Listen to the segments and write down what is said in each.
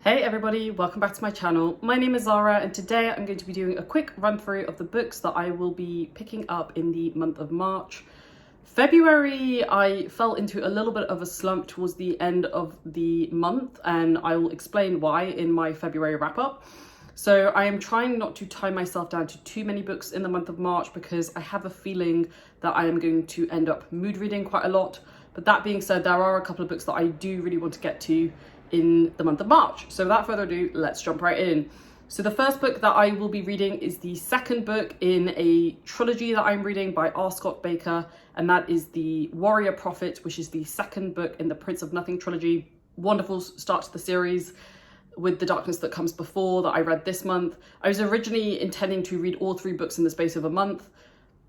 Hey everybody, welcome back to my channel. My name is Zara and today I'm going to be doing a quick run through of the books that I will be picking up in the month of March. February, I fell into a little bit of a slump towards the end of the month, and I will explain why in my February wrap up. So I am trying not to tie myself down to too many books in the month of March because I have a feeling that I am going to end up mood reading quite a lot. But that being said, there are a couple of books that I do really want to get to in the month of March. So without further ado, let's jump right in. So the first book that I will be reading is the second book in a trilogy that I'm reading by R. Scott Baker, and that is The Warrior Prophet, which is the second book in the Prince of Nothing trilogy. Wonderful start to the series with The Darkness That Comes Before that I read this month. I was originally intending to read all three books in the space of a month.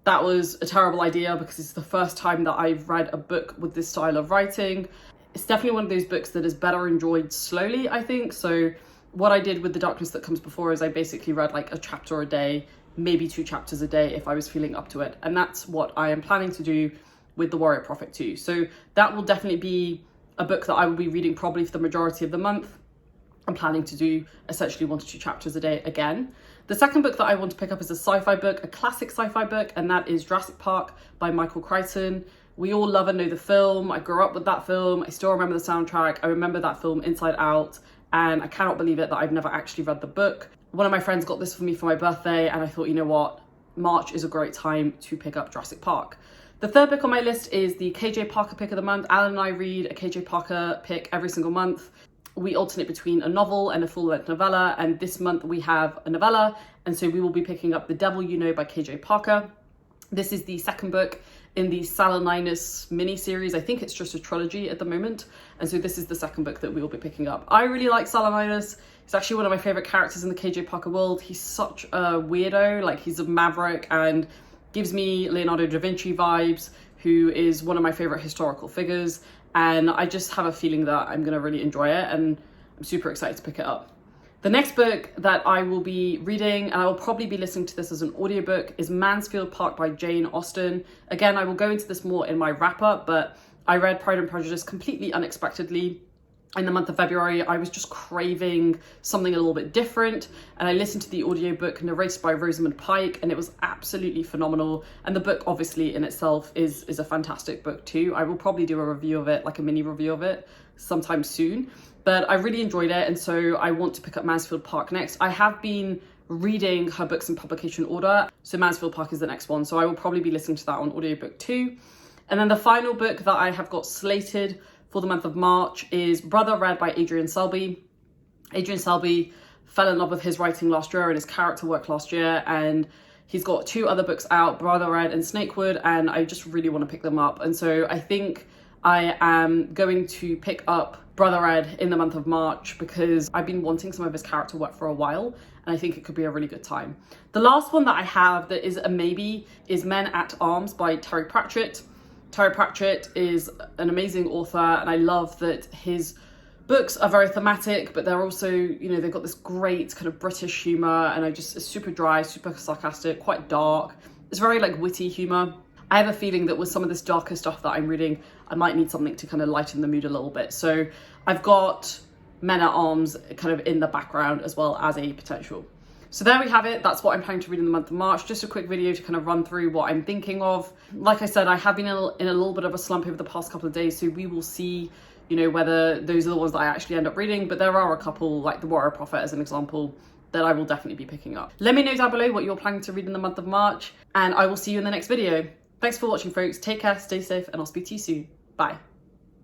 That was a terrible idea because it's the first time that I've read a book with this style of writing. It's definitely one of those books that is better enjoyed slowly, I think. So what I did with The Darkness That Comes Before is I basically read like a chapter a day, maybe 2 chapters a day if I was feeling up to it. And that's what I am planning to do with The Warrior Prophet too. So that will definitely be a book that I will be reading probably for the majority of the month. I'm planning to do essentially 1 to 2 chapters a day again. The second book that I want to pick up is a sci-fi book, a classic sci-fi book, and that is Jurassic Park by Michael Crichton. We all love and know the film. I grew up with that film. I still remember the soundtrack. I remember that film inside out, and I cannot believe it that I've never actually read the book. One of my friends got this for me for my birthday, and I thought, you know what? March is a great time to pick up Jurassic Park. The third book on my list is the KJ Parker pick of the month. Alan and I read a KJ Parker pick every single month. We alternate between a novel and a full-length novella, and this month we have a novella, and so we will be picking up The Devil You Know by KJ Parker. This is the second book in the Saturninus mini-series. I think it's just a trilogy at the moment, and so this is the second book that we will be picking up. I really like Saturninus. He's actually one of my favourite characters in the KJ Parker world. He's such a weirdo, like he's a maverick and gives me Leonardo da Vinci vibes, who is one of my favourite historical figures. And I just have a feeling that I'm going to really enjoy it, and I'm super excited to pick it up. The next book that I will be reading, and I will probably be listening to this as an audiobook, is Mansfield Park by Jane Austen. Again, I will go into this more in my wrap-up, but I read Pride and Prejudice completely unexpectedly. In the month of February, I was just craving something a little bit different, and I listened to the audiobook narrated by Rosamund Pike, and it was absolutely phenomenal. And the book obviously in itself is a fantastic book too. I will probably do a review of it, like a mini review of it sometime soon, but I really enjoyed it, and so I want to pick up Mansfield Park next. I have been reading her books in publication order, so Mansfield Park is the next one, so I will probably be listening to that on audiobook too. And then the final book that I have got slated for the month of March is Brother Red by Adrian Selby. Adrian Selby fell in love with his writing last year and his character work last year, and he's got 2 other books out, Brother Red and Snakewood, and I just really want to pick them up. And so I think I am going to pick up Brother Red in the month of March because I've been wanting some of his character work for a while, and I think it could be a really good time. The last one that I have that is a maybe is Men at Arms by Terry Pratchett. Terry Pratchett is an amazing author, and I love that his books are very thematic, but they're also, you know, they've got this great kind of British humour, and it's super dry, super sarcastic, quite dark. It's very like witty humour. I have a feeling that with some of this darker stuff that I'm reading, I might need something to kind of lighten the mood a little bit. So I've got Men at Arms kind of in the background as well as a potential. So there we have it. That's what I'm planning to read in the month of March. Just a quick video to kind of run through what I'm thinking of. Like I said, I have been in a little bit of a slump over the past couple of days, so we will see, you know, whether those are the ones that I actually end up reading. But there are a couple, like The Warrior Prophet as an example, that I will definitely be picking up. Let me know down below what you're planning to read in the month of March, and I will see you in the next video. Thanks for watching, folks. Take care, stay safe, and I'll speak to you soon. Bye.